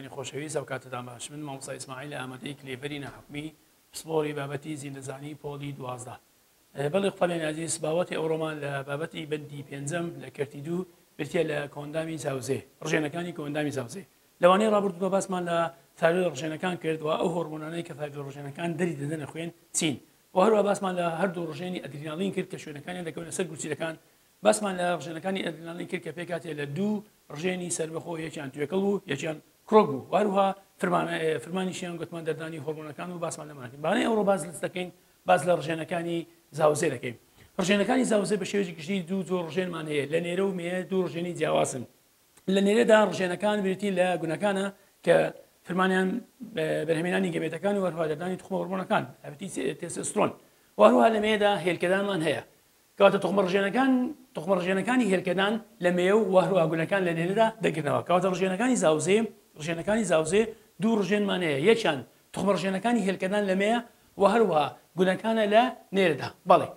خوایانی خۆشەویست ئەو کاتەدا باش من مامۆستا ئیسماعیل ئامادەی کلێڤەری ناحوکمی پسپۆری بابەتی زیندەزانی پۆلی 12 بەڵێ قوپەڵێن عەزیز باوەتی ئەوڕۆمان لە بابەتی بەندی پێنجەم لە کەرتی دوو بریتە لە کۆندامی زاوزێ ڕژێنەکانی کۆندامی زاوزێ لەوانەیە ڕابردووە باسمان لە تاریخ ڕژێنەکان کردووە ئەو هۆرمۆنانەی کە فایبر ڕژێنەکان دەری دەدەنە خوێن چین و هەروە باسمان لە هەردوو ڕژێنی ئەدرینالین کرد کە شوێنەکانیان دەکەونە سەر گوچیلەکان باسمان لە ڕژێنەکانی ئەدرینالین کرد کە پێکاتێ لە دوو ڕژێنی سەربەخۆ یەکیان توێکەڵ و یەکیان کڕۆک بوو واروها فرمانیشیان گوتمان دەردانی هۆرمۆنەکان و باسمان لەمانکەین بانەی ئەوڕۆ باز دەکەین باز لە ڕژێنەکانی زاوزێ دەکەین ڕژێنەکانی زاوزێ بە شێوەیەکی گشتی دوو جۆر ڕژێنمان هەیە لە نێرە و مێ دوو ڕژێنی جیاوازن لە نێرەدا ڕژێنەکان بریتی لە گونەکانە کە فرمانیان بەرهەمێنانی گەبێتەکان و هەروها دەردانی توخمە هۆرمۆنەکان هەبتی تێستۆستێرۆن و هەروها لە مێدا هێلکەدانمان هەیە کەواتە توخمە ڕژێنەکانی هێلکەدان لە مێ و هەروها گونەکان لە نێرەدا دەگرنەوە کەواتە ڕژێنەکانی زاوزێ دوو ڕژێنمان هەیە یەکیان توخمە ڕژێنەکانی هێلکەدان لە مێ و هەروها گونەکانە لە نێرەدا بەڵێ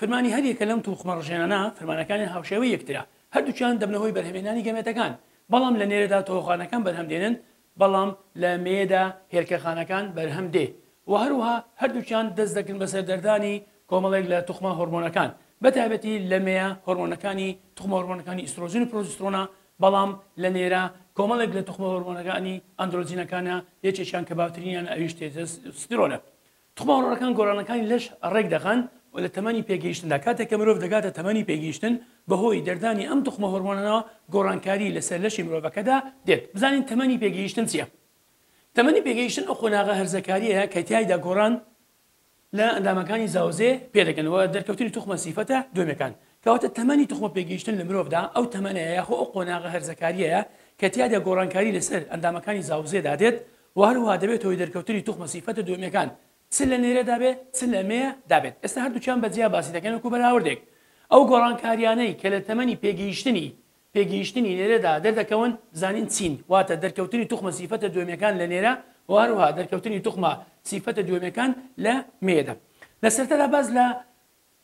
فرمانی هەریەکە لەم توخمە ڕژێنانە فرمانەکانی هاوشێوەی یەکترا هەردووچیان دەبنەوەی بەرهەمێنانی گەمێتەکان بەڵام لە نێرەدا تۆخانەکان بەرهەم دێنن بەڵام لە مێدا هێلکەخانەکان بەرهەم دێ و هەروها هەردووچیان دەست دەکەن بەسەر دەردانی کۆمەڵێک لە توخمە هۆرمۆنەکان بەتایبەتی لە مێە هۆرمۆنەکانی توخمە هۆرمۆنەکانی ئیسترۆژین و پرۆژسترۆنە بەڵام لە نێرە کۆمەڵێک لە توخمە هۆرمۆنەکانی ئەندرۆجینەکانە یەکێکیان کە باوترینیان ئەویش تێستۆستێرۆنە توخمە هۆرمۆنەکان گۆڕانەکانی لەش ڕێک دەخەن و لە تەمەنی پێگەیشتندا کاتێک کە مرۆڤ دەگاتە تەمەنی پێگەیشتن بەهۆی دەردانی ئەم توخمە هۆرمۆنەوە گۆڕانکاری لەسەر لەشی مرۆڤەکەدا دێت بزانین تەمەنی پێگەیشتن چییە تەمەنی پێگەیشتن ئەو خۆناغە هەرزەکاریەیە کە تیایدا گۆڕان لە ئەندامەکانی زاوزێ پێدەکەنەوە دەرکەوتنی توخمە سیفەتە دوێمەکان کەواتە تەمەنی توخمە پێگەیشتن لە مرۆڤدا ئەو تەمەنەیە یاخۆ ئەو قۆناغە هەرزەکاریەیە کە تیایدا گۆڕانکاری لەسەر ئەندامەکانی زاوزێدا دێت و هەروها دەبێتەوەی دەرکەوتنی توخمە سیفەتە دوێمەکان چ لە نێرەدا بێت چ لە مێ دابێت ئێستا هەردووچیان بەجیا باسی دەکەن وەکو بەراوردێک ئەو گۆڕانکاریانەی کە لە تەمەنی پێگەیشتنی نێرەدا دەردەکەون زانین چین واتە دەرکەوتنی توخمە سیفەتە دوێمەکان لە نێرە و هەروها دەرکەوتنی توخمە سیفەتە دوێمەکان لە مێدا لە سەرەتادا باز لە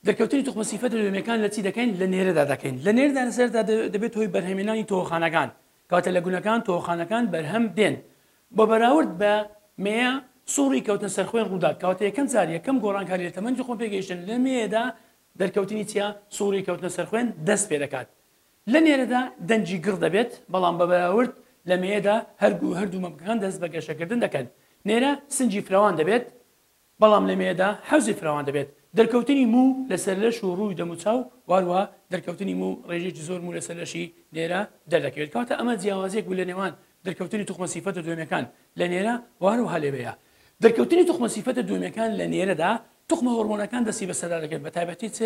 دەرکەوتنی توخمە سیفەتە دوێمەکان لە چی دەکەین لە نێرەدا دەکەین لە نێرەدا لەسەردا دەبێت هۆی بەرهەمێنانی تۆخانەکان کاتە لە گونەکان تۆخانەکان بەرهەم دێن بۆ بەراورد بە مێ سوڕی کەوتن سەرخوێن ڕوودات کەواتە یەکەم جار یەکەم گۆڕانکاری لە تەمەنی توخمە پێگەیشتن لە مێدا دەرکەوتنی چیا سوڕی کەوتنە سەرخوێن دەست پێ دەکات لە نێرەدا دەنجی گڕ دەبێت بەڵام بە بەراورد لە مێدا هەردوو مەمکەکان دەست بە گەشەکردن دەکەن نێرە سنجی فراوان دەبێت بەڵام لە مێدا حەوزی فراوان دەبێت دەرکەوتنی موو لەسەر لەش و ڕووی دەموچاو واروها دەرکەوتنی موو ڕێژێکی زۆر موو لەسەر لەشی نێرە دەردەکەوێت کەواتە ئەمە جیاوازیەک بوو لە نێوان دەرکەوتنی توخمە سیفەتە دوێمەکان لە نێرە واروها لێبەیە دەرکەوتنی توخمە سیفەتە دوێمەکان لە نێرەدا توخمە هۆرمۆنەکان دەستی بەسەردا دەکەن بە تایبەتی چ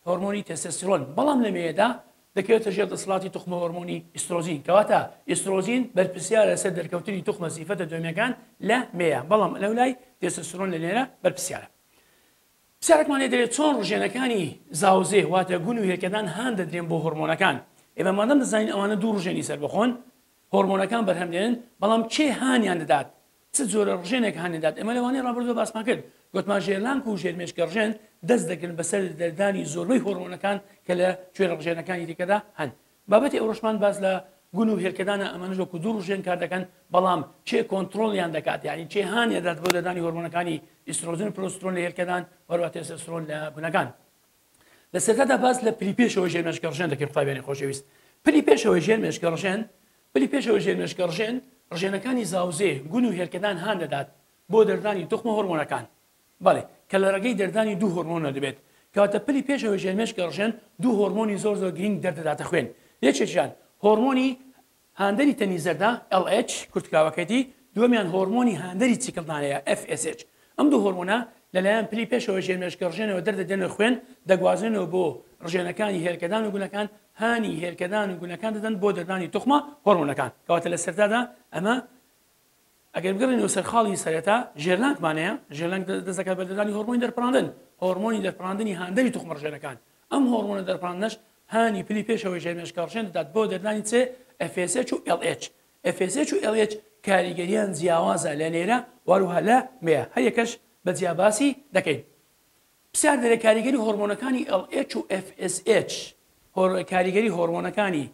هۆرمۆنی تێستۆستێرۆن بەڵام لە مێدا دەکەوێتە ژێر دەسەڵاتی توخمە هۆرمۆنی ئیسترۆژین کەواتە ئیسترۆژین بەرپرسیارە لەسەر دەرکەوتنی توخمە سیفەتە دوێمەکان لە مێیە بەڵام لەولای تێستۆستێرۆن لە نێرە بەرپرسیارە پرسیارێکمان لێ دەوێت چۆن ڕژێنەکانی زاوزێ واتە گون و هێلکەدان هان دەدرێن بۆ هۆرمۆنەکان ئێمە مادەم دەزانین ئەوانە دوو ڕژێنی سەربەخۆن هۆرمۆنەکان بەرهەم دێنن بەڵام چێ هانیان دەدات چ جۆرە ڕژێنێک هانیدات ئێمە لەوانەیە ڕابردووە باسمان کرد گوتمان ژێرلانک و ژێرمێشکە ڕژێن دەست دەکەن بەسەر دەردانی زۆربەی هۆرمۆنەکان کە لە کوێرە ڕژێنەکانی دیکەدا هەن بابەتی ئەوڕۆژمان باز لە گون و هێلکەدانە ئەمانە وەکو دوو ڕژێن کار دەکەن بەڵام چێ کۆنتڕۆڵیان دەکات یعنی چێ هانیدات بۆ دەردانی هۆرمۆنەکانی ئیسترۆژین و پرۆسترۆن لە هێلکەدان وەروە تێستۆستێرۆن لە گونەکان لە سەرەتادا باز لە پلی پێشەوەی ژێرمێشکە ڕژێن دەکەین قوتابیانی خۆشەویست پلی پێشەوەی ژێرمێشکە ڕژێن ڕژێنەکانی زاوزێ گون و هێلکەدان هان دەدات بۆ دەردانی توخمە هۆرمۆنەکان بەڵێ کە لە ڕێگەی دەردانی دوو هۆرمۆنە دەبێت کەواتە پلی پێشەوەی ژێرمێشکە ڕژێن دوو هۆرمۆنی زۆر گرنگ دەردەداتە خوێن یەکێکیان هۆرمۆنی هاندەری تەنی زەردە LH کورتکاوەکەیتی دووەمیان هۆرمۆنی هاندەری چیکڵدانەیە FSH ئەم دوو هۆرمۆنە لەلایەن پلی پێشەوەی ژێرمێشکە ڕژێنەوە دەردەدێنە خوێن دەگوازێنەوە بۆ ڕژێنەکانی هێلکەدان و گونەکان هانی هێلکەدان و گونەکان دەدەن بۆ دەردانی توخمە هۆرمۆنەکان کەواتە لە سەرەتادا ئەمە ئەگەر بگەڕێنەوە سەر خاڵی سەرەتا ژێرلانکمانەیە ژێرلانک دەست دەکات بە دەردانی هۆرمۆنی دەرپڕاندن هۆرمۆنی دەرپڕاندنی هاندەری توخمە ڕژێنەکان ئەم هۆرمۆنە دەرپڕاندنەش هانی پلی پێشەوەی ژێرمێشکە ڕژێن دەدات بۆ دەردانی چ FSH و LH FSH و LH کاریگەریان جیاوازە لە نێرە واروها لە مێ هەر یەکەش بە جیاباسی دەکەین پرسیار دەرێ کاریگەری هۆرمۆنەکانی LH و FSH کاریگەری هۆرمۆنەکانی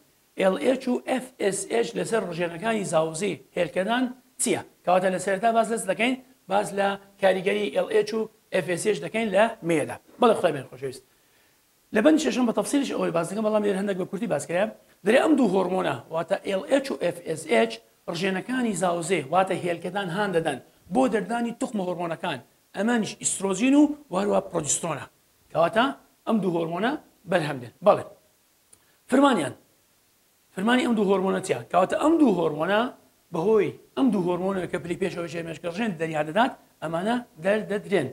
LH و FSH لەسەر ڕژێنەکانی زاوزێ هێلکەدان چییە؟ کەواتە لە سەرتا باز لەست دەکەین باز لە کاریگەری LH و FSH دەکەین لە مێدا. بەڵێ خۆی بێن خۆشەویست. لە بەند شەشەم بە تەفسیرش ئەوەی باز دەکەم بەڵام لێرە هەندێک بە کورتی باس کرا دەرێ ئەم دوو هۆرمۆنە واتە LH و FSH ڕژێنەکانی زاوزێ واتە هێلکەدان هان دەدەن بۆ دەردانی توخمە هۆرمۆنەکان ئەمانیش ئیسترۆژین و وهروە پرۆجسترۆنە کەواتە ئەم دوو هۆرمۆنە بەرهەم دێن. بەڵێ فرمانی ئەم دوو هۆرمۆنە چیە؟ کەواتە ئەم دوو هۆرمۆنە بەهۆی ئەم دوو هۆرمۆنە کە پلی پێشەوە ژێرمێشکەڕژێن دەریا دەدات ئەمانە دەردەدرێن.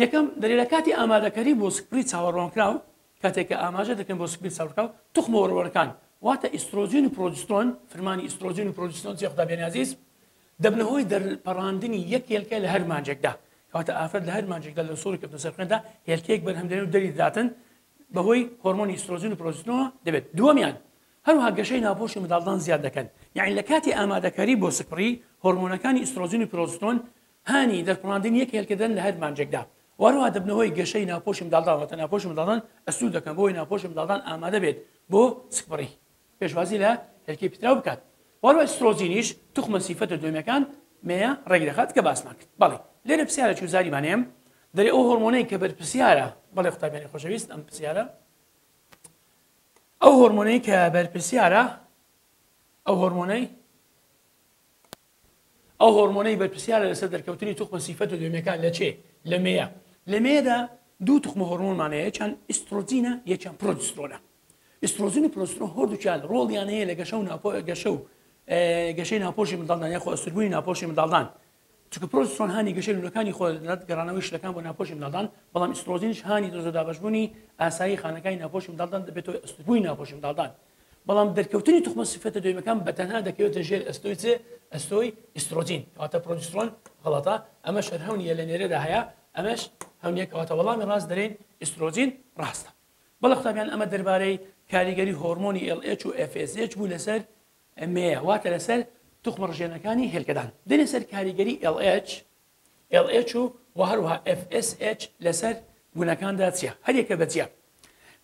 یەکەم دەرێ لە کاتی ئامادەکاری بۆ سکری چاوەڕوانکراو کاتێک کە ئاماژە دەکەن بۆ سکری چاوەڕکراو توخمە هۆرمۆنەکان واتە ئیسترۆژین و پرۆجسترۆن فرمانی ئیسترۆژین و پرۆجسترۆن چی خودابێنی عەزیز دەبنەوەی دەرپەڕاندنی یەک هێلکە لە هەر مانجێکدا کەواتە ئافرەت لە هەر مانجێکدا لە سووری کەوتنە سەر خوێندا هێلکەیەک بەرهەمدێن و دەری داداتن بەهۆی هۆرمۆنی ئیسترۆژین و پرۆجسترۆن دەبێت. دووەمیان هەروەها گەشەی ناوپۆشی منداڵدان زیاد دەکەن یعنی لە کاتی ئامادەکاری بۆ سپڕی هۆرمۆنەکانی ئیسترۆژین و پرۆجسترۆن هانی دەرپەڕاندنی یەک هێلکەدەن لە هەر مانجێکدا وەروە دەبنەوەی گەشەی ناوپۆشی منداڵدان واتە ناوپۆشی منداڵدان ئەسوود دەکەن بۆی ناوپۆشی منداڵدان ئامادە بێت بۆ سپڕی پێشوازی لە هێلکەی پتراو بکات. وەروە ئیسترۆژینیش توخمە سیفەتە دوێمیەکان مەیە ڕێک دەخات کە باسمان کرد. بەڵێ لێرە پرسیارە چوزاریمانەیەم دەرێ ئەو هۆرمۆنەی کە بەرپرسیارە بەڵێ قوتابیانی خۆشەویست ئەم پرسیارە ئەو هۆرمۆنەی کە بەرپرسیارە ئەو هۆرمۆنەی بەرپرسیارە لەسەر دەرکەوتنی توخمە سیفەتە دوێمیەکان لە چێ؟ لە مێیە. لە مێدا دوو توخمە هۆرمۆنمانەیە یەکیان ئیسترۆجینە یەکیان پرۆجسترۆنە. ئیسترۆژین و پرۆجسترۆن هەردووکیان ڕۆڵیان هەیە لە گەشەی ناوپۆشی منداڵدان یاخۆ ئەستووربوونی ناوپۆشی منداڵدان چونکە پرۆجسترۆن هانی گەشەی لولەکانی خۆ دەدات گەڕانەوەی شتەکان بۆ ناوپۆشی منداڵدان بەڵام ئیسترۆژینش هانی دۆزە دابەشبوونی ئاسایی خانەکانی ناوپۆشی منداڵدان دەبێتەوە ئەستووربوونی ناوپۆشی منداڵدان بەڵام دەرکەوتنی توخمە سیفەتە دوێمیەکان بەتەنها دەکەوێتە ژێر ئەستۆی ئیسترۆجین کەواتە پرۆجسترۆن غەڵەتە ئەمەش هەرهەونیە لە نێرەدا هەیە ئەمەش هەونیە کەواتە وەڵامی ڕاست دەرێن ئیسترۆجین ڕاستە. بەڵێ قوتابیان ئەمە دەربارەی کاریگەری هۆرمۆنی LH و FSH بوو لەسەر مێیە واتە لەسەر توخمە ڕژێنەکانی هێلکەدان. دێنێ سەر کاریگەری LH و هەروەها FSH لەسەر گونەکاندا چییە؟ هەریەکە بەجیە.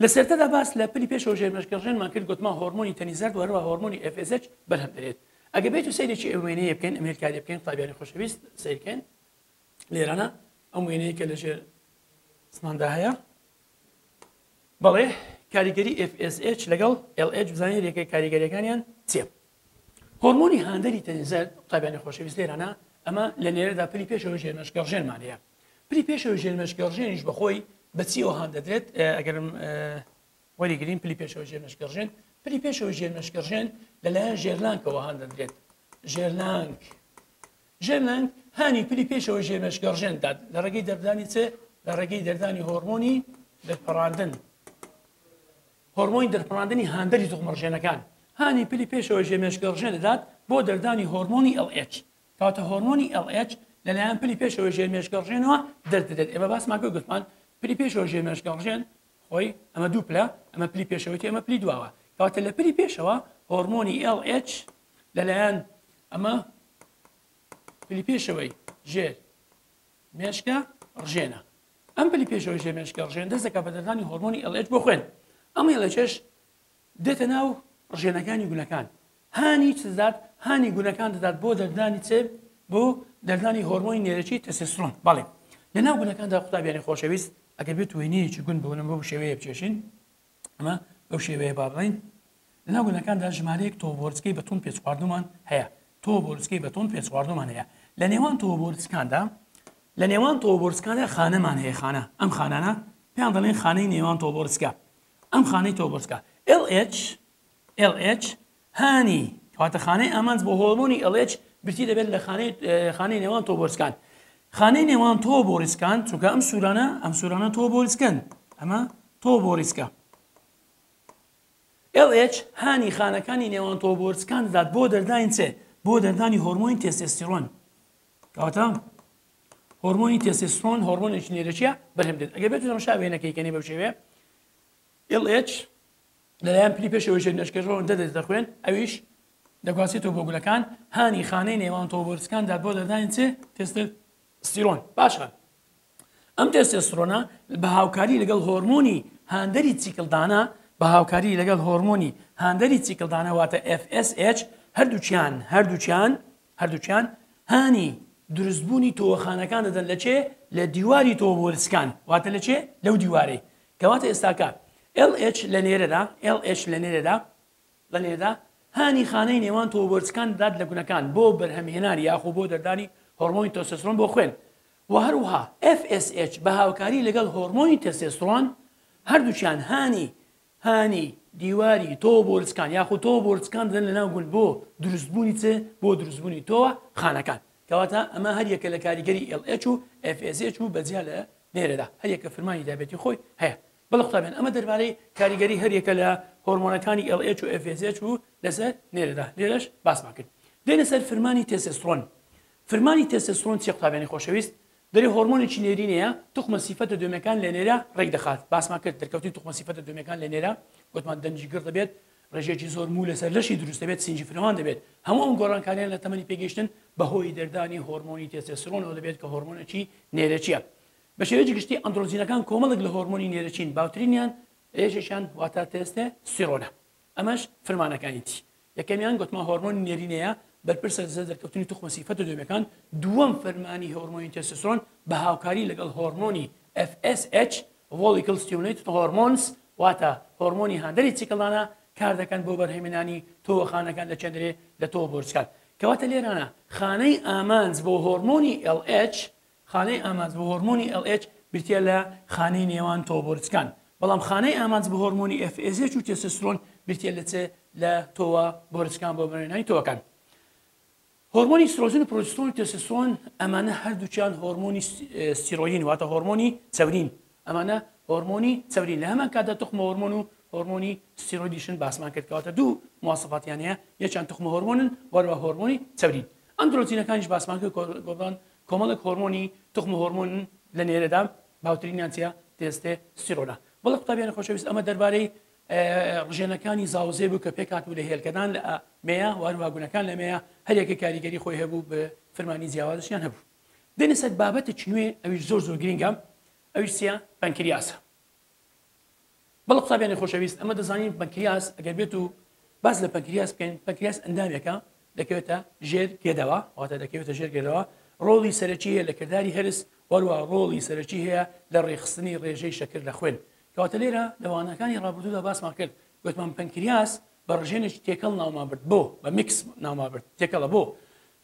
لە سەرەتادا باس لە پلی پێشەوە ژێرمێشکەڕژێنمان کرد گوتمان هۆرمۆنی تەنیزەرد وەروە هۆرمۆنی FSH بەرهەم دەرێت. ئەگە بێت و سەیرێکی ئەو وێنەیە بکەین ئەمە هێلکاری بکەین قوتابیانی خۆشەویست سەیرکەین لێرانە ئەم وێنەیە کە لە ژێر سماندا هەیە بەڵێ کاریگەری FSH لەگەڵ LH بزانین ڕێگەی کاریگەریەکانیان چییە؟ هۆرمۆنی هاندەری تەنیزەرد قوتابیانی خۆشەویست لێرانە ئەمە لە نێرەدا پلی پێشەوە ژێرمێشکەڕژێنمانەیە. پلی پێشەوە ژێرمێشکەڕژێنیش بەخۆی بەچیەوە هاان دەدرێت ئەگەرم وەری گرین پلی پێشەوە ژێرمێشکەڕژێن پلی پێشەوە ژێرمێشکەڕژێن لەلایەن ژێرلانکەوە هاان دەدرێت ژێرلانگ هانی پلی پێشەوە ژێرمێشکەڕژێن داد لە ڕێگەی دەردانی چێ لە ڕێگەی دەردانی هۆرمۆنی دەرپەڕاندن هۆرمۆنی دەرپەڕاندنی هاندەری توخمەڕژێنەکان هانی پلی پێشەوە ژێرمێشکەڕژێن دەدات بۆ دەردانی هۆرمۆنی LH کەواتە هۆرمۆنی LH لەلایەن پلی پێشەوە ژێرمێشکەڕژێنەوە دەردەدێت. ئێمە باسمان کرد گوتمان پلی پێشەوە ژێرمێشکەڕژێن خۆی ئەمە دوو پلە ئەمە پلی پێشەوەی ئەمە پلی دواوە کەواتە لە پلی پێشەوە هۆرمۆنی LH لەلایەن ئەمە پلی پێشەوەی ژێر مێشکە ڕژێنە ئەم پلی پێشەوەی ژێرمێشکە ڕژێن دەست دەکات بە دەردانی هۆرمۆنی LH بۆ خوێن ئەمە LHش دێتە ناو ڕژێنەکانی گونەکان هانی چزات هانی گونەکان دەدات بۆ دەردانی چێ بۆ دەردانی هۆرمۆنی نێرەکی تەستۆستێرۆن. بەڵێ لە ناو گونەکاندا قوتابیانی خۆشەویست ئەگەر بێت وێنەیەکی گوند بوونم بەو شێوەیە بچێشین ئەمە بەو شێوەیە با بڵین لە ناو گونەکاندا ژمارەیەک تۆبۆرچکەی بەتون پێچخواردنمان هەیە تۆبۆرچکەی بەتون پێچخواردنمان هەیە لە نێوان تۆبۆرچکاندا خانەمان هەیە خانە ئەم خانانە پێیان دەڵێن خانەی نێوان تۆبۆرچکە ئەم خانەی تۆبۆرچکە LH هانی کەواتە خانەی ئامانج بۆ هۆرمۆنی LH برتی دەبێت لە خانەی نێوان تۆبۆرچکان خانەی نێوان تۆبۆرچکان چونکە ئەم سوورانە تۆبۆرچکن ئەمە تۆبۆرچکە LH هانی خانەکانی نێوان تۆبۆرچکان دەدات بۆ دەردانی چێ بۆ دەردانی هۆرمۆنی تێستۆستێرۆن کەواتە هۆرمۆنی تێستۆستێرۆن هۆرمۆنێکی نێرەکیە بەرهەم دێت. ئەگەر بێت لەمەشا وێنەکەیکەنی بەو شێوەیە LH لەلایەن پلی پێشەوە ژێرمێشکەڕژێن دەخوێن ئەویش دەگواسێتەوە بۆ گولەکان هانی خانەی نێوان تۆبۆرچکان دات بۆ دەردانی چێ تێستۆستێرۆن. باشە ئەم تێستۆستێرۆنە بە هاوکاری لەگەڵ هۆرمۆنی هاندەری چیکڵدانە بە هاوکاری لەگەڵ هۆرمۆنی هاندەری چیکڵدانەواتە FSH هەردووچیان هانی دروستبوونی تۆوەخانەکان دەدەن لە چێ لە دیواری تۆبۆرسکان واتە لە چێ لەو دیوارەی کەواتە ئێستاکە LH لە نێرەدا هانی خانەی نێوان تۆبۆرسکان داد لە گونەکان بۆ بەرهەمهێنانی یاخۆ بۆ دەردانی هۆرمۆنی تۆستێستۆرۆن بۆ خوێن و هەروەها FSH بە هاوکاری لەگەڵ هۆرمۆنی تێستێستۆرۆن هەردووچیان هانی دیواری تۆبۆرسکان یاخۆ تۆبۆرسکان دەدەن لەناو گون بۆ دروستبوونی چ بۆ دروستبوونی تۆوە خانەکان کەواتە ئەمە هەریەکە لە کاریگەری LH و FSH و بەجیا لە نێرەدا هەریەکە فرمانی دابێتی خۆی هەیە بەڵێ قوتابیان ئەمە دەربارەی کاریگەری هەریەکە لە هۆرمۆنەکانی LH و FSH و لەسەر نێرەدا لێرەش باسمان کرد دێنە سەر فرمانی تێستێستۆرۆن فرمانی تێستێستۆرۆن چی قوتابیانی خۆشەویست دەری هۆرمۆنێکی نێرینەیە توخمە سیفەتە دوێمەکان لە نێرە ڕێک دەخات باسمان کرد دەرکەوتی توخمە سیفەتە دوێمەکان لە نێرە گوتمان دەنجی گرد دەبێت ڕێژێکی زۆر مو لەسەر لەشی دروست دەبێت سینجی فراوان دەبێت هەموو ئەم گۆڕانکاریان لە تەمەنی پێگەشتن بەهۆی دەردانی هۆرمۆنی تێستێستۆرۆنەوە دەبێت کە هۆرمۆنێکی نێرەچیە بە شێوەیەکی گشتی ئەندرۆجینەکان کۆمەڵێک لە هۆرمۆنی نێرەچین باوترینیان یەکێکیان واتە تێستێستۆرۆنە ئەمەش فرمانەکانیتی یەکەمیان گوتمان هۆرمۆنی نێرینەیە بەرپرسە لەسەر دەرکەوتنی توخمە سیفەتە دوێمەکان دووەم فەرمانی هۆرمۆنی تێستێستۆرۆن بە هاوکاری لەگەڵ هۆرمۆنی FSH follicle stimulated hormones واتە هۆرمۆنی هاندەری چیکڵدانە کار دەکەن بۆ بەرهەمێنانی تۆوەخانەکان لە چەندرێ لە تۆبۆرسکان کەواتە لێرانە خانەی ئامانج بۆ هۆرمۆنی LH بریتە لە خانەی نێوان تۆبۆرسکان بەڵام خانەی ئامانج بە هۆرمۆنی FSH و تێستێستۆرۆن بریتە لە تۆوە بۆرسکان بۆ بەرهەمێنانی تۆوەکان هۆرمۆنی ئیسترۆژن و پرۆجسترۆن و تێستۆستێرۆن ئەمانە هەردووچیان هۆرمۆنی ستیرۆئین واتە هۆرمۆنی چەورین ئەمانە هۆرمۆنی چەورین لە هەمان کاتدا توخمە هۆرمۆن و هۆرمۆنی ستیرۆیدیشن باسمان کرد کەواتە دوو مواسفاتیان هەیە یەکیان توخمە هۆرمۆنن وەروە هۆرمۆنی چەورین ئەندرۆجینەکانیش باسمان کرد گۆڕان کۆمەڵێک هۆرمۆنی توخمە هۆرمۆنن لە نێرەدا باوترینیان چیە تێستێستۆرۆنە بەڵێ قوتابیان خۆشەویست ئەمە دەربارەی ڕژێنەکانی زاوزێ بوو کە پێکهاتبوو لە هێلکەدان لە مەیە وارووا گونەکان لە مەیە هەرێکە کاریگەری خۆی هەبوو بە فەرمانی جیاوازشیان هەبوو دێنە سەر بابەتێکی نوێ ئەویش زۆر گرینگە ئەویش چیە پەنکریاسە بەڵێ قوتابیانی خۆشەویست ئەمە دەزانین پەنکریاس ئەگەر بێت و باز لە پەنکریاس بکەین پەنکریاس ئەندامێکە دەکەوێتە ژێر گێدەوە واتە دەکەوێتە ژێر گێدەوە ڕۆڵی سەرەکی هەیە لە کردداری هەرس وەروە ڕۆڵی سەرەکی هەیە لە ڕێخستنی ڕێژەی شەکر لە خوێن کەواتە لێرە لەوانەکانی ڕابردوودا باسمان کرد گوتمان پەنکریاس بە ڕژێنێکی تێکەڵ ناوما برد بۆ بە میکس ناوما برد تێکەڵە بۆ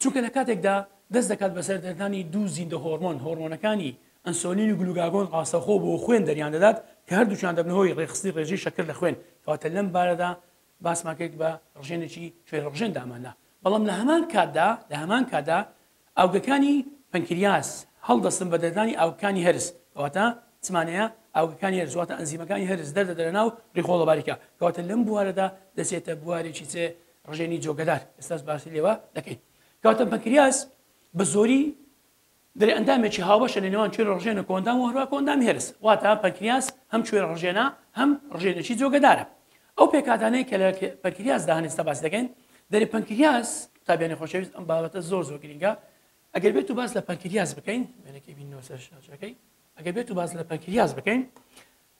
چونکە لە کاتێکدا دەست دەکات بەسەر دەردانی دوو زیندە هۆرمۆنەکانی ئەنسۆلین و گلوگاگۆن ڕاستەخۆ بۆ خوێن دەریان دەدات کە هەردووچیان دەبنەوەی ڕێخستی ڕێژەی شەکر لە خوێن کەواتە لەم بارەدا باسمان کرد بە ڕژێنێکی کوێر ڕژێن داماندا بەڵام لە هەمان کاتدا ئاوگەکانی پەنکریاس هەڵدەستن بە دەردانی ئاوگەکانی هەرس کەواتە چمانەیە ئاوگەکانی هەرس واتە ئەنزیمەکانی هەرس دەردەدەرە ناو ڕێخۆڵە باریکە کەواتە لەم بوارەدا دەچێتە بوارێکی چێ ڕژێنی جۆگەدار ئێستاش باسی لێوە دەکەین کەواتە پەنکریاس بە زۆری دەری ئەندامێکی هاوبەشە لە نێوان کوێرە ڕژێنە کۆندام و هەروە کۆندامی هەرس واتە پەنکریاس هەم کوێرە ڕژێنە هەم ڕژێنێکی جۆگەدارە ئەو پێکاتانەی کە لە پەنکریاس داهێنستا باسی دەکەین دەری پەنکریاس قوتابیانی خۆشەویست ئەم بابەتە زۆر گرینگە ئەگەر بێت و باز لە پەنکریاس بکەین وێنەکەی بینەوە سەر شاشەکەی ئەگەر بێت و باز لە پەنکریاس بکەین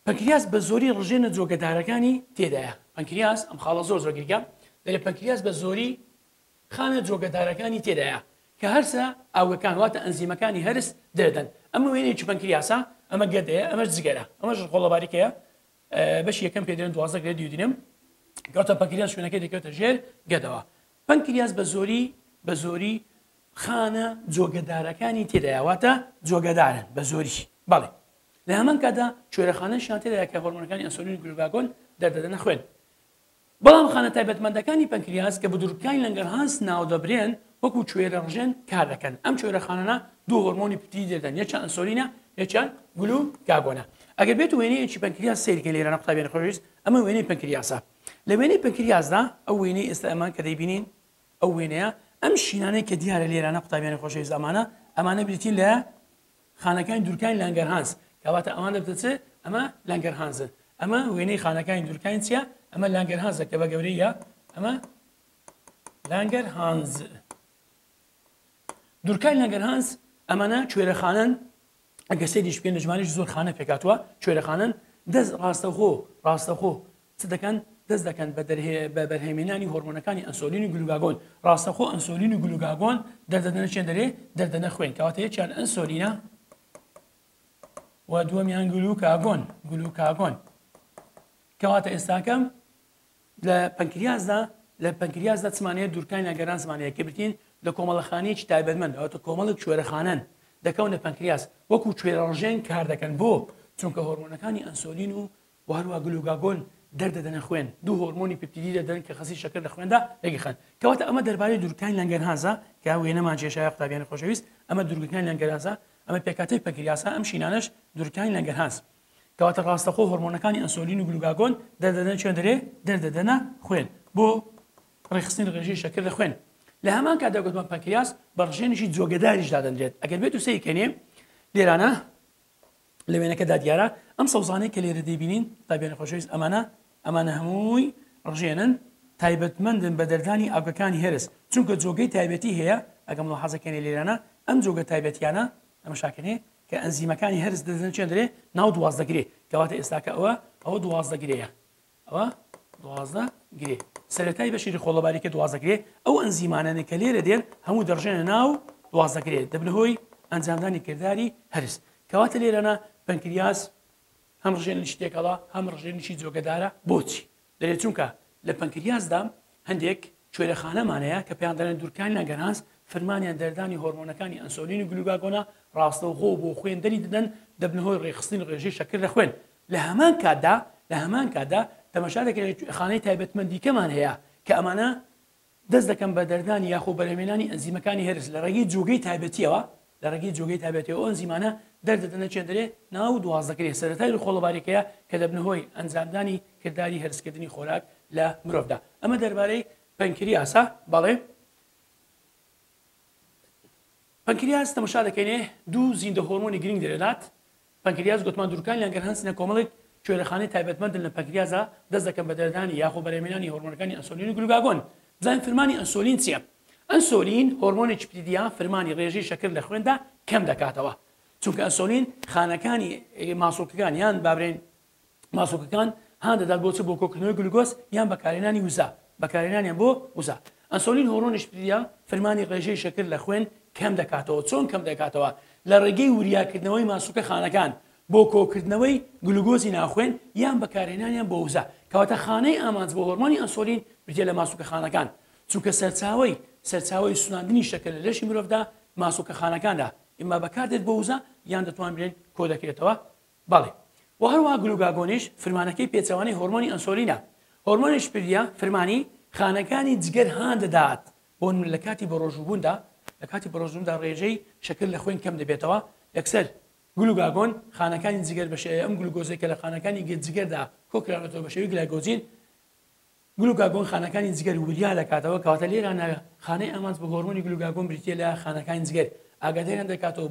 پەنکریاس بە زۆری ڕژێنە جۆگەدارەکانی تێدایە پەنکریاس ئەم خاڵە زۆر گرینگە دەری پەنکریاس بە زۆری خانە جۆگەدارەکانی تێدایە کە هەرسە ئاوگەکان واتە ئەنزیمەکانی هەرس دەردەن ئەمە وێنێکی پەنکریاسە ئەمە گەدەیە ئەمەش جگەرە ئەمەش خۆڵە باریکەیە بەشی یەکەم پێدرێن 12 گرێ دیودینم کەواتە پەنکریاس شوێنەکەی دەکەوێتە ژێر گەدەوە پەنکریاس بە زۆری خانە جۆگەدارەکانی تێدایەواتە جۆگەدارن بە زۆری بەڵێ لە هەمان کاتدا کوێرەخانەشیان تێدایە کە هۆرمۆنەکانی ئەنسۆلین و گلوکاگۆن دەردەدەنە خوێن بەڵام خانە تایبەتمەندەکانی پەنکریاس کە بە دووربکانی لەنگەرهانس ناودەبرێن وەکو کوێرە ڕژێن کار دەکەن ئەم کوێرەخانانە دوو هۆرمۆنی پتی دەردەن یەکیان ئەنسۆلینە یەکیان گلوکاگۆنە ئەگەر بێت وێنەیەکی پەنکریاس سەیرکە لێرە قوتابیانی خۆشەویست ئەمە وێنەی پەنکریاسە لە وێنەی پەنکریاسدا ئەو وێنەی ئێستا ئەمان کە دەیبینین ئەو وێنەیە ئەم شینانەی کە دیارە لێرانە قوتابیانی خۆشەویست ئەمانە بریتین لە خانەکانی دوورکانی لەنگەرهانس کەواتە ئەمان دەبێت ئەمە لەنگەرهانزن ئەمە وێنەی خانەکانی دوورکانی چیە ئەمە لەنگەرهانزە کە بە گەورەیە ئەمە لەنگەرهانز دوورکانی لەنگەرهانز ئەمانە کوێرەخانن ئەگە سەیریش بکەین لە ژمارەی زۆر خانە پێکاتوە کوێرەخانن دەست ڕاستەخۆ دەکەن دەست دەکەن بە بەرهێمێنانی هۆرمۆنەکانی ئەنسۆلین و گلوکاگۆن ڕاستەخۆ ئەنسۆلین و گلوکاگۆن دەردەدەنە چێن دەرێ دەردەنە خوێن کەواتە یەکیان ئەنسۆلینە و دووەمیان گلوکاگۆن کەواتە ئێستاکەم لە پەنکریازدا چمانەیە دوورکانی لەگەران زمانەیە کە بتین لە کۆمەڵەخانەیەکی تایبەتمەند ئەوەتە کۆمەڵک کوێرەخانەن دەکەونە پەنکریاس وەکو کوێرەڕژێن کار دەکەن بۆ چونکە هۆرمۆنەکانی ئەنسۆلین و هەروە گلوکاگۆن دەردەدەنە خوێن دوو هۆرمۆنی پپتیدی دەدەن کە خەسی شەکر لە خوێندا دەگیخن کەواتە ئەمە دەربارەی دوورکانی لەنگەرهازە کە وێنەمان کێشایە قوتابیانی خۆشەویست ئەمە دوورگەکانی لەنگەرهازە ئەمە پێکاتەی پەنکریاسە ئەم شینانەش دوورکانی لەنگەرهاز کەواتە ڕاستەخۆ هۆرمۆنەکانی ئەنسۆلین و گلوکاگۆن دەردەدەن چێن دەرێ دەردەدەنە خوێن بۆ ڕێخستنی ڕێژەی شەکر لە خوێن لە هەمان کاتدا گوتمان پەنکریاس بە ڕژێنێکی جۆگەداریش دادەنرێت ئەگەر بێت و سەیکەنێ لێرانە لە وێنەکەدا دیارە ئەم سەوزانەی کە لێرە دەبینین قوتابیانی خۆشەویست ئەمانە هەمووی ڕژێنن تایبەتمەندن بە دەردانی ئاگەکانی هێرس چونکە جۆگەی تایبەتی هەیە ئەگەم حەزەکەنی لێرانە ئەم جۆگە تایبەتیانە ئەمە شاکەنێ کە ئەنزیمەکانی هەرس دەدەن چێن دەرێ ناو دوازدەگرێ کەواتە ئێستاکە ئەوە دوازدەگرەیە ئەوە دوازدەگرێ سەرەتای بەشیری خۆڵەباری کە دوازدەگرێ ئەو ئەنزیمانانە کە لێرە دێن هەموو دەڕژێنە ناو دوازدەگرێت دەبنە هۆی ئەنجامدانی کردداری هەرس کەواتە لێرەنا پەنکریاس هەم ڕژێنشی تێکەڵا هەم ڕژێنشی جۆگەدارە بۆچی دەرێت چونکە لە پەنکریاسدا هەندێک کوێرەخانەمانەیە کە پێیان دەڵێن دوورکانی لەنگەرهاز فەرمانیان دەردانی هۆرمۆنەکانی ئەنسۆلین و گلوکاگۆنە ڕاستەوخۆ بۆ خوێندەری دەدەن دەبنە هۆی ڕێخستنی ڕێژەی شەکر لە خوێن لە هەمان کاتدا تەماشا دەکرێت خانەی تایبەتمەندیکەمان هەیە کە ئەمانە دەست دەکەن بە دەردانی یاخۆ بەرهێمێنانی ئەنزیمەکانی هەرس لە ڕێگەی جۆگەی تایبەتیەوە لە ڕێگەی جۆگەی تایبەتیەوە ئەو ئەنزیمانە دەردەدەنە چێندرێ ناو دوازدەگرێت سەرەتای خۆڵەبارێکەیە کە دەبنە هۆی ئەنجامدانی کردداری هەرسکردنی خۆراک لە مرۆڤدا ئەمە دەربارەی پەنکریاسە بەڵێ پەنکریاس تەماشا دەکەینێ دوو زیندە هۆرمۆنی گرنگ دەرێنات پەنکریاس گوتمان دوورکانی لەنگەرهانسنە کۆمەڵێک کوێرەخانەی تایبەتمەندن لە پەنکریازە دەست دەکەن بە دەردانی یاخۆ بەرهێمێنانی هۆرمۆنەکانی ئەنسۆلین و گلوکاگۆن بزانین فەرمانی ئەنسۆلین چییە ئەنسۆلین هۆرمۆنێکی پپتیدیە فەرمانی ڕێژەی شەکر لە خوێندا کەم دەکاتەوە چونکە ئەنسۆلین خانەکانی ماسۆکەکان یان بابرێن ماسۆکەکان هەان دەدات بۆچ بۆ کۆکردنەوەی گلوکۆز یان بەکارهێنانی وزە بەکارهێنانیان بۆ وزە ئەنسۆلین هۆرمۆنێکی پپتیدیە فەرمانی ڕێژەی شەکر لە خوێن کەم دەکاتەوە چۆن کەم دەکاتەوە لە ڕێگەی وریاکردنەوەی ماسوکە خانەکان بۆ کۆکردنەوەی گلوگۆزی ناخوێن یان بەکارهێنانیان بۆ وزە کەواتە خانەی ئامانج بۆ هۆرمۆنی ئەنسۆلین بریتێ لە ماسوکە خانەکان چونکە سەرچاوی سواناندنی شەکر لە لەشی مرۆڤدا ماسوکە خانەکاندا ئیما بەکاردێت بۆ وزە یان دەتوان برێن کۆ دەکرێتەوە بەڵێ و هەروە گلوکاگۆنیش فرمانەکەی پێچەوانەی هۆرمۆنی ئەنسۆلینە هۆرمۆنیش پردیە فرمانی خانەکانی جگەر هان دەدات بۆ لە کاتی بەڕۆژبووندا لە کاتی بەڕۆژبووندا ڕێژەی شەکر لە خوێن کەم دەبێتەوە یەکسەر گلوکاگۆن خانەکانی جگەر بەشەیە ئەم گلوکۆزێکە لە خانەکانی جگەردا کۆکرانەوە بەشێوی گلایکۆجین گلوکاگۆن خانەکانی جگەر وریا دەکاتەوە کەواتە لێرانە خانەی ئامانج بە هۆرمۆنی گلوکاگۆن بریتێ لە خانەکانی جگەر ئاگاداریان دەکاتەوە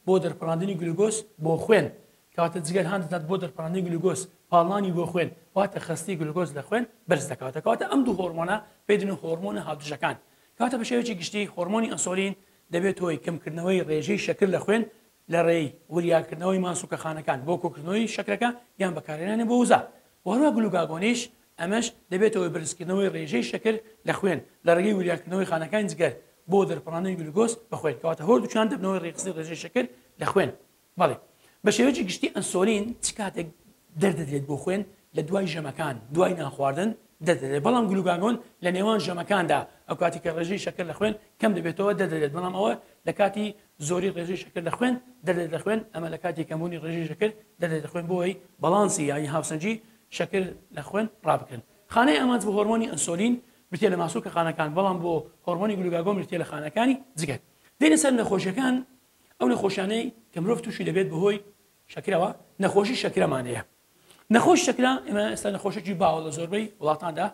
بۆ دەرپەڕاندنی گلوکۆز بۆ خوێن کەواتە جگەر هەان دەدات بۆ دەرپەڕاندنی گلوکۆز پاڵانی بۆ خوێن واتە خستی گلوکۆز لە خوێن بەرز دەکاتە کەواتە ئەم دوو هۆرمۆنە پێدن هۆرمۆنە هاودژەکان کەواتە بە شێوەیەکی گشتی هۆرمۆنی ئەنسۆلین دەبێت هۆی کەمکردنەوەی ڕێژەی شەکر لە خوێن لە ڕێی وریاکردنەوەی ماسوکە خانەکان بۆ کۆکردنەوەی شەکرەکە یان بەکارهێنانی بۆ وزە وەروە گلوکاگۆنیش ئەمەش دەبێتەوەی بەرزکردنەوەی ڕێژەی شەکر لە خوێن لە ڕێگەی وریاکردنەوەی خانەکان جگەر بۆ دەرپەڕاندنی گلوکۆز بخوێن کەواتە هەردووچیان دەبنەوەی ڕێخستنی ڕێژەی شەکر لە خوێن بەڵێ بە شێوەیەکی گشتی ئەنسۆلین چ کاتێک دەردەدرێت بۆ خوێن لە دوای ژەمەکان دوای ناخواردن دەدرێت بەڵام گلوکاگۆن لە نێوان ژەمەکاندا ئەو کاتی کە ڕێژەی شەکر لە خوێن کەم دەبێتەوە دەدرێت بەڵام ئەوە لە کاتی زۆری ڕێژەی شەکر لە خوێن دەدرێت لە خوێن ئەمە لە کاتی کەمبوونی ڕێژەی شەکر دەدرێت لە خوێن بۆی بەڵانسی یانی هاوسەنجی شەکر لە خوێن ڕابکەن خانەی ئامانج بۆ هۆرمۆنی ئەنسۆلین بریتێ لە ماسوکە خانەکان بەڵام بۆ هۆرمۆنی گلوکاگۆن بریتێ لە خانەکانی جگەر دێنە سەر نەخۆشیەکان ئەو نەخۆشیانەی کە مرۆڤ تووشی دەبێت بەهۆی شەکرەوە نەخۆشی شەکرەمانەیە نەخۆش شەکرە ئێمە ئێستا نەخۆشێکی باوە لە زۆربەی وڵاتاندا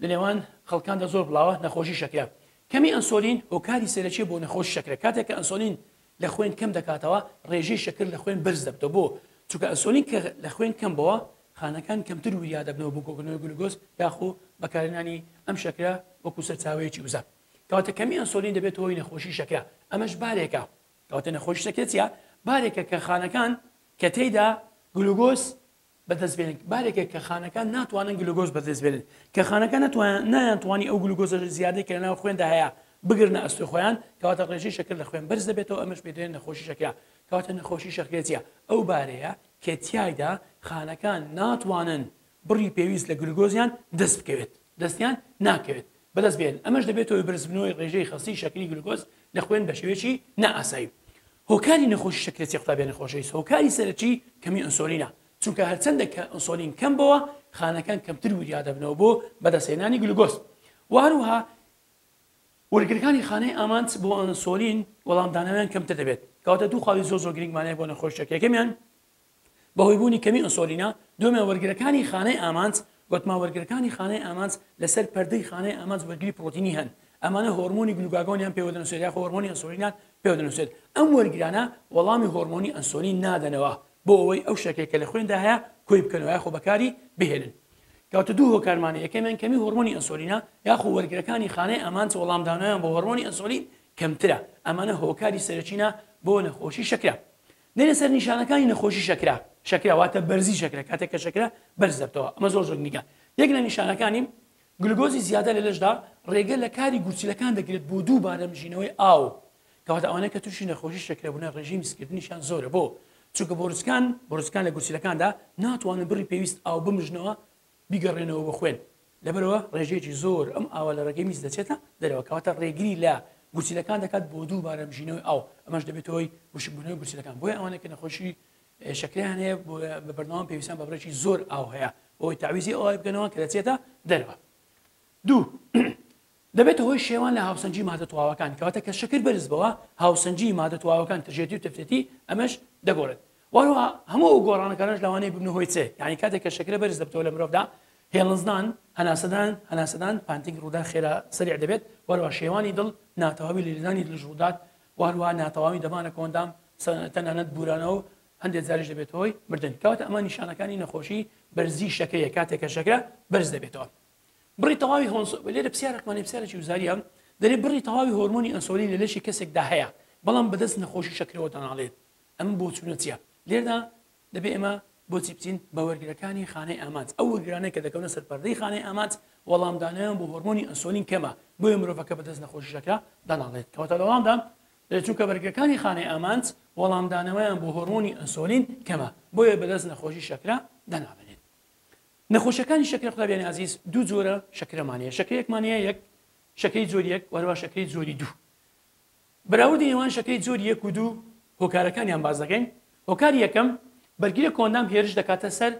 لە نێوان خەڵکاندا زۆر بڵاوە نەخۆشی شەکرە کەمی ئەنسۆلین هۆکاری سەرەکی بۆ نەخۆشی شەکرە کاتێک کە ئەنسۆلین لە خوێن کەم دەکاتەوە ڕێژەی شەکر لە خوێن بەرز دەبێتەوە بۆ چونکە ئەنسۆلین کە لە خوێن کەم بەوە خانەکان کەمتر وریا دەبنەوە بۆ کۆکردنەوەی گلوکۆز یاخۆ بەکارهێنانی ئەم شەکرە وەکو سەرچاوەیەکی وزە کەواتە کەمی ئەنسۆلین دەبێت هۆی نەخۆشی شەکرە ئەمەش بارێکە کەواتە نەخۆشی شەکرە چییە بارێکە کە خانەکان کە تێیدا گلوکۆز بەدەستبێنن بارێکێک کە خانەکان ناتوانن گلوکۆز بەدەستبێنن کە خانەکان نایانتوانی ئەو گلوکۆزە زیادەی کە لەناو خوێندا هەیە بگرنە ئەستۆ خۆیان کەواتە ڕێژەی شەکر لە خوێن بەرز دەبێتەوە ئەمەش پێدرێن نەخۆشی شەکرا کەواتە نەخۆشی شەکرێتیە ئەو بارەیە کە تیایدا خانەکان ناتوانن بڕی پێویست لە گلوکۆزیان دەست بکەوێت دەستیان ناکەوێت بەدەست بێن ئەمەش دەبێتەوە برزبنەوەی ڕێژەی خەستی شەکری گلوکۆز لە خوێن بە شێوەیەکی نائاسایی هۆکاری نەخۆشی شەکرێتی قوتابیانی خۆشەویست هۆکاری سەرەکی کەمی ئەنسۆلینە چونکە هەرچەندە کە ئەنسۆلین کەم بەوە خانەکان کەمتر وریا دەبنەوە بۆ بەدەستهێنانی گلوکۆز وهروها وەرگرەکانی خانەی ئامانج بۆ ئەنسۆلین وەڵامدانەوەیان کەمتر دەبێت کەواتە دوو خاڵی زۆر گرنگمانەیە بۆ نەخۆشی شەکرەکەمیان بەهۆی بوونی کەمی ئەنسۆلینە دومە وەرگرەکانی خانەی ئامانج گوتما وەرگرەکانی خانەی ئامانج لەسەر پەردەی خانەی ئامانج وەرگری پرۆتینی هەن ئەمانە هۆرمۆنی گلوکاگۆنیان پێوە دەنووسێت یا هۆرمۆنی ئەنسۆلینیان پێوە دەنووسێت ئەم وەرگرانە وەڵامی هۆرمۆنی ئەنسۆلین نادەنەوە بۆ ئەوەی ئەو شەکێکە لە خوێندا هەیە کۆی بکەنەوە یاخۆ بەکاری بهێنن کەواتە دوو هۆکارمانە یەکەمیان کەمی هۆرمۆنی ئەنسۆلینە یاخۆ وەرگرەکانی خانەی ئامانج وەڵامدانەوەیان بۆ هۆرمۆنی ئەنسۆلین کەمترە ئەمانە هۆکاری سەرەکینە بۆ نەخۆشی شەکرا دێنە سەر نیشانەکانی نەخۆشی شەکرا واتە بەرزی شەکرە کاتێک کە شەکرە بەرز دەبێتەوە ئەمە زۆر گرنگە یەک لە نیشانەکانی گلوکۆزی زیادە لە لەشدا ڕێگە لە کاری گورچیلەکان دەگرێت بۆ دووبارە مژینەوەی ئاو کەواتە ئەوانەیە کە تووشی نەخۆشی شەکرەبوونە ڕێژیمی سکردنیشان زۆرە بۆ چونکە بۆرچکان لە گورچیلەکاندا ناتوانن بڕی پێویست ئاو بمژنەوە بیگەڕێنەوە بە خوێن لەبەرەوە ڕێژەیەکی زۆر ئەم ئاوە لە ڕێگەی میز دەچێتە دەرەوە کەواتە ڕێگری لە گورچیلەکان دەکات بۆ دووبارە مژینەوەی ئاو ئەمەش دەبێتەوەی وشکبوونەوەی گورچیلەکان بۆیە ئەوانە کە نەخۆشی شەکریان هەیە بە بەردەوام پێویستیان بە بڕێکی زۆر ئاو هەیە بۆی تعویزی ئەوە بکەنەوە کە دەچێتە دەرەوە دوو دەبێت هۆی شێوان لە هاوسەنجی مادە تواوەکان کەواتە کە شەکر بەرز بەوە هاوسەنجی مادە تواوەکان تژێتی و تەفتێتی ئەمەش دەگۆڕێت وەروە هەموو ئەو گۆڕانەکانش لەوانەیە ببنە هۆی چێ یعنی کاتێک کە شەکرە بەرز دەبێتەوە لە مرۆڤدا هێڵنزدان هەناسەدان پانتینگ ڕوودا خێرا سەریع دەبێت وەروە شێوانی دڵ ناتەواوی لێدانی دڵ ڕوودات وەروە ناتەواوی دەمانە کۆندام تەنانەت بورانەوە و هەندێک جاریش دەبێت هۆی مردن کەواتە ئەمە نیشانەکانی نەخۆشی بەرزی شەکرەیە کاتێک کە شەکرە بەرز دەبێتەوە بڕی تەواوی لێرە پرسیارێکمانی پرسیارێکی وزاریە دەرێت بڕی تەواوی هۆرمۆنی ئەنسۆلین لە لەشی کەسێکدا هەیە بەڵام بەدەست نەخۆشی شەکرەوە دەناڵێت ئەم بۆ چوونە چییە لێردا دەبێت ئێمە بۆچی بچین بە وەرگرەکانی خانەی ئامانج ئەو وەرگرانەی کە دەکەونە سەر پەردەی خانەی ئامانج وەڵامدانیان بۆ هۆرمۆنی ئەنسۆلین کەمە بۆیە مرۆڤەکە بەدەست نەخۆشی شەکرە دەناڵێت کەواتە لە وەڵامدا چونکە وەرگرەکانی خانەی ئامانج وەڵامدانەوەیان بۆ هۆرمۆنی ئەنسۆلین کەمە بۆیە بەدەست نەخۆشی شەکرە دەنابێت نەخۆشیەکانی شەکرە قوتابیانی عەزیز دوو جۆرە شەکرەمانەیە شەکرەیەکمانەیە یەک شەکەی زۆری یەک وەروە شەکەی زۆری دوو بەراوردی نێوان شەکەی زۆری یەک و دوو هۆکارەکانیان باز دەکەین هۆکاری یەکەم بەرگریە کۆندام هێرش دەکاتە سەر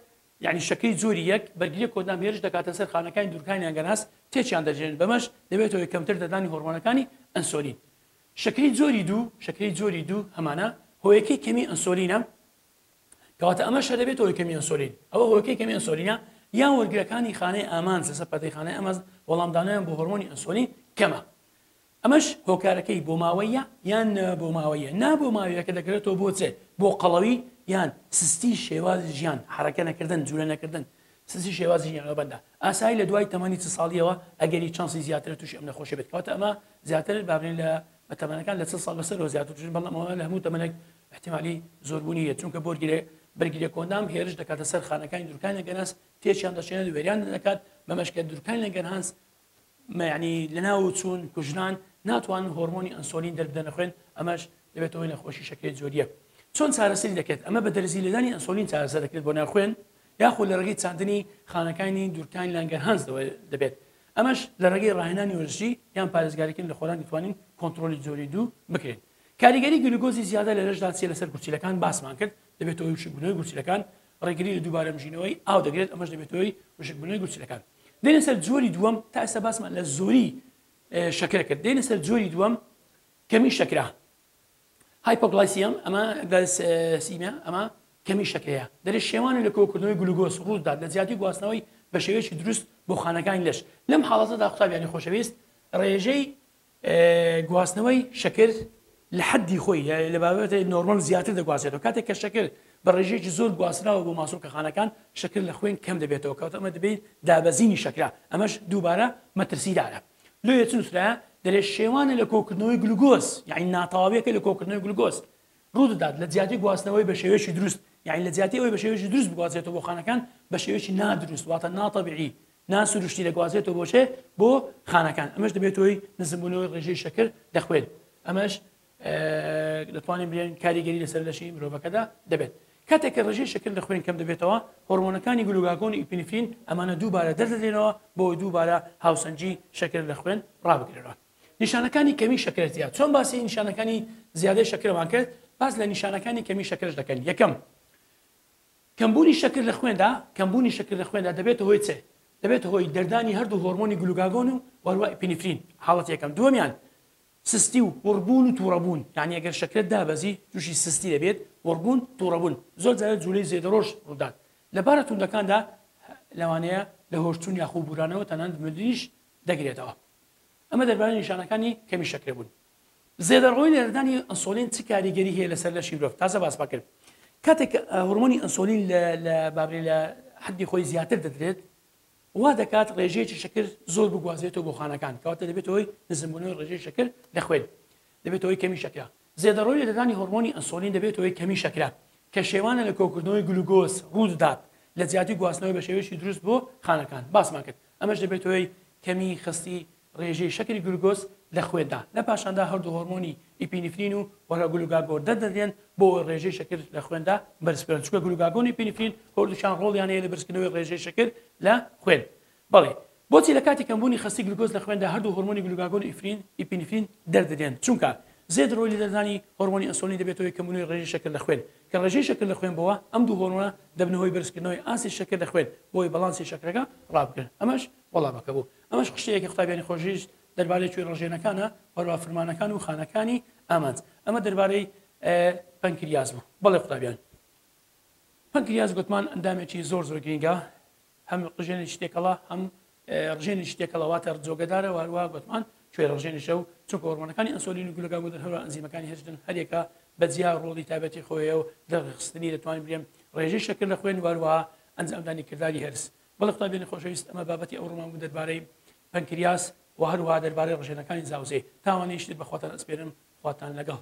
یعنی شەکەی زۆری یەک بەرگریە کۆندام هێرش دەکاتە سەر خانەکانی دوورکانیان گەناس تێکیان دەژێنن بەمەش دەبێتەوە کەمتر دەدانی هۆرمۆنەکانی ئەنسۆلین شەکەی زۆری دوو هەمانە هۆیەکەی کەمی ئەنسۆلینە کەواتە ئەمە شە دەبێت هۆی کەمی ئەنسۆلین ئەوە هۆیەکەی کەمی ئەنسۆلینە یان وەرگرەکانی خانەی ئامانج لەسەر پەردەی خانەی ئەمانج وەڵامدانیان بۆ هۆرمۆنی ئەنسۆلین کەمە ئەمەش هۆکارەکەی بۆ ماوەیە یان بۆ ماوەیە بۆ ماوەیەکە دەکرێتەوە بۆ چێ بۆ قەڵەوی یان سستی شێوازی ژیان حرەکە نەکردن جوولە نەکردن سسی شێوازی ژیانەوە بەندە ئاسایی لە دوای تەمەنی 30 ساڵیەوە ئەگەری چانسی زیاتر تووشی ئەم نەخۆشیە بێت کەواتە ئەمە زیاتر بابرین لە تەمەنەکان لە 30 ساڵ بەسەرەوە زیاتر تووشن بەڵام ئەوە لە هەموو تەمەنێک احتیمالی زۆربوونیە چونکە بەرگریە کۆندام هێرش دەکاتە سەر خانەکانی دوورکانی گەناس تێکیان دەچێنێت وێریان دەکات بەمەشکە دوورکانی لە گەنهانس یعنی لەناو چوون کوژنان ناتوانن هۆرمۆنی ئەنسۆلین دەربدەنە خوێن ئەمەش دەبێتەوەی نەخۆشی شەکرەی زۆریە چۆن چارەسەری دەکرێت ئەمە بە دەرزی لەدانی ئەنسۆلین چارەسەر دەکرێت بۆ ناوخوێن یاخۆ لە ڕێگەی چاندنی خانەکانی دوورکانی لانگەرهانس دەبێت ئەمەش لە ڕێگەی ڕاهێنانی وەرزشی یان پارێزگاریکردن لە خۆران دەتوانین کۆنتترۆلی زۆری دوو بکرێن کاریگەری گلوکۆزی زیادە لە لەشدا چێ لەسەر گورچیلەکان باسمان کرد دەبێتەوەی وشکبوونەوەی گورچیلەکان ڕێگری لە دووبارە مژینەوەی ئاو دەگرێت ئەمەش دەبێتەوەی وشکبوونەوەی گورچیلەکان دێنە سەر جۆری دووەم تا ئێستا باسمان لە زۆری شەکرە کرد دێنە سەر جۆری دووەم کەمی شەکرە هایپۆگلایسیەم ئەمە گلایسیمیا ئەمە کەمی شەکرەیە دەرێت شێوانی لە کۆکردنەوەی گلوکۆز ڕوودات لە زیادی گواستنەوەی بە شێوەیەکی دروست بۆ خانەکانی لەش لەم حاڵەتەدا قوتابیانی خۆشەویست ڕێژەی گواستنەوەی شەکر لە حەدی خۆی لە بابەتی نۆرمال زیاتر دەگوازێتەوە کاتێک کە شەکر بە ڕێژەیەکی زۆر گواستراوە بۆ ماسوولکە خانەکان شەکر لە خوێن کەم دەبێتەوە کەواتە ئەمە دەبێت دابەزینی شەکرە ئەمەش دووبارە مەترسیدارە لۆ یەچونوسرایە دەرێت شێوانە لە کۆکردنەوەی گلوکۆز یعنی ناتەواویەکە لە کۆکردنەوەی گلوکۆز ڕوودەدات لە زیادی گواستنەوەی بە شێوەیەکی دروست یعنی لە جیاتی ئەوەی بە شێوەیەکی دروست بگوازێتەوە بۆ خانەکان بە شێوەیەکی نادروست واتە ناتەبیعی ناسروشتی دەگوازێتەوە بۆ خانەکان ئەمەش دەبێتەوەی نزمبوونەوەی ڕێژەی شەکر دەخوێن ئەمەش دەتوانین بڵێن کاریگەری لەسەر لەشی مرۆڤەکەدا دەبێت کاتێک کە ڕێژەی شەکر لە خوێن کەم دەبێتەوە هۆرمۆنەکانی گلوکاگۆن و ئیپینفرین ئەمانە دووبارە دەردەدێنەوە بۆ دووبارە هاوسەنجی شەکر لە خوێن ڕابگرێتەوە نیشانەکانی کەمی شەکرەتیا چۆن باسی نیشانەکانی زیادەی شەکرمان کرد باز لە نیشانەکانی کەمی شەکرش دەکەن یەکەم کەمبوونی شەکر لە خوێندا دەبێتە هۆی چێ دەبێت هۆی دەردانی هەردوو هۆرمۆنی گلوکاگۆن و وەروە ئیپینفرین حاڵەت یەکەم دووەمیان سستی و وەڕبوون و تووڕەبوون یعنی ئەگەر شەکرت دابەزی تووشی سستی دەبێت وەڕبوون تووڕەبوون زۆر جارێت جوولەی زێدەڕۆژ ڕوودات لە بارە توندەکاندا لەوانەیە لە هۆشتون یاخوو بورانەوە تەنانەت مردنیش دەگرێتەوە ئەمە دەربارەی نیشانەکانی کەمی شەکرە بوون زێدەڕۆی لەردانی ئەنسۆلین چ کاریگەری هەیە لەسەر لەشی مرۆڤ تازە باس کرد کاتێک هۆرمۆنی ئەنسۆلین لە بابرێ لە حدی خۆی زیاتر دەدرێت وا دەکات ڕێژەیەکی شەکر زۆر بگوازێتەوە بۆ خانەکان کەواتە دەبێتەوەی نزمبوونەوەی ڕێژەی شەکر دەخوێن دەبێتەوەی کەمی شەکرە زێدەڕۆی لە دەردانی هۆرمۆنی ئەنسۆلین دەبێتەوەی کەمی شەکرە کە شێوانە لە کۆکردنەوەی گلوکۆز ڕوو دەدات لە زیاتی گواستنەوەی بە شێوەیەکی دروست بۆ خانەکان باسمان کرد ئەمەش دەبێتەوەی کەمی خستی ڕێژەی شەکری گلوکۆز لە خوێندا لە پاشاندا هەردوو هۆرمۆنی ئیپینفرین و وەرە گلوکاگۆن دەدەدێن بۆ ڕێژەی شەکر لە خوێندا بەرزکردن چونکە گلوکاگۆن و ئیپینفرین هەردووشیان ڕۆڵیان هەیە لە بەرزکردنەوەی ڕێژەی شەکر لە خوێن بەڵێ بۆچی لە کاتی کەمبوونی خستی گلوکۆز لە خوێندا هەردوو هۆرمۆنی گلوکاگۆن و ئیپینفرین دەردەدێن چونکە زێدەڕۆی لە دەردانی هۆرمۆنی ئەنسۆلین دەبێتەوەی کەمبوونی ڕێژەی شەکر لە خوێن کە ڕێژەی شەکر لە خوێن بەوە ئەم دوو هۆرمۆنە دەبنەوەی بەرزکردنەوەی ئاسی شەکر لە خوێن بۆی بەڵانسی شەکرەکە ڕابگرن ئەمەش وەڵامەکە بوو ئەمەش خشتەیەکی قوتابیانی خۆشویست دەربارەی کوێ ڕژێنەکانە وەروە فرمانەکان و خانەکانی ئامانج ئەمە دەربارەی پەنکریاز بوو بەڵێ قوتابیان پەنکریاز گوتمان ئەندامێکی زۆر گرینگە هەم ڕژێنی شتێکەڵە هەم ڕژێنی شتێکەڵەواتە جۆگەدارە وەروە گوتمان کوێ ڕژێنیشە و چونکە هۆرمۆنەکانی ئەنسۆلین و گلوکاگۆن هەروە ئەنزیمەکانی هێشتن هەرێکە بەجیا ڕۆڵی تایبەتی خۆیە و دەرخستنی دەتوانین بڵێم ڕێژەی شەکر لە خوێن وەروە ئەنجامدانی کردداری هەرس بەڵێ قوتابیانی خۆشەویست ئەمە بابەتی ئەو ڕۆمان بوو دەربارەی پەنکریاس و هەروە دەربارەی ڕژێنەکانی زاوزێ تاوانێشتت بەخواتان ئەسپێرم خواتان لەگەڵ